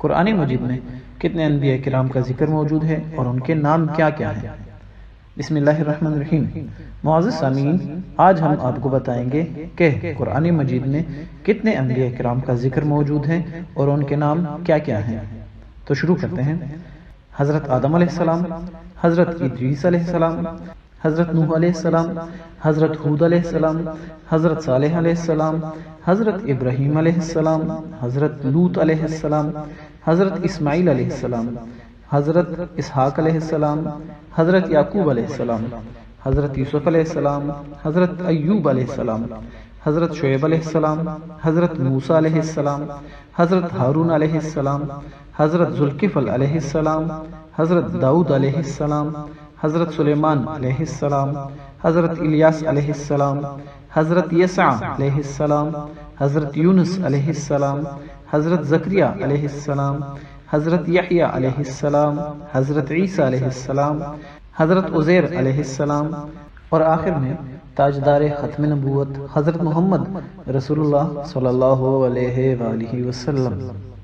قرآن مجید میں کتنے انبیاء کرام کا ذکر موجود ہے اور ان کے نام کیا کیا ہیں؟ بسم اللہ الرحمن الرحیم۔ معزز سامعین، آج ہم آپ کو بتائیں گے کہ قرآن مجید میں کتنے انبیاء کرام کا ذکر موجود ہے اور ان کے نام کیا کیا ہیں۔ تو شروع کرتے ہیں۔ حضرت آدم علیہ السلام، حضرت ادریس علیہ السلام، حضرت نوح علیہ السلام، حضرت ہود علیہ السلام، حضرت صالح علیہ السلام، حضرت ابراہیم علیہ السلام، حضرت لوط علیہ السلام، حضرت اسماعیل علیہ السلام، حضرت اسحاق علیہ السلام، حضرت یعقوب علیہ السلام، حضرت یوسف علیہ السلام، حضرت ایوب علیہ السلام، حضرت شعیب علیہ السلام، حضرت موسیٰ علیہ السلام، حضرت ہارون علیہ السلام، حضرت ذوالکفل علیہ السلام، حضرت داؤد علیہ السلام، حضرت سلیمان علیہ السلام، حضرت الیاس علیہ السلام، حضرت یسع علیہ السلام، حضرت یونس علیہ السلام، حضرت زکریا علیہ السلام، حضرت یحییٰ علیہ السلام، حضرت عیسیٰ علیہ السلام، حضرت عزیر علیہ السلام، اور آخر میں تاجدار ختم نبوت حضرت محمد رسول اللہ صلی اللہ علیہ وآلہ وسلم۔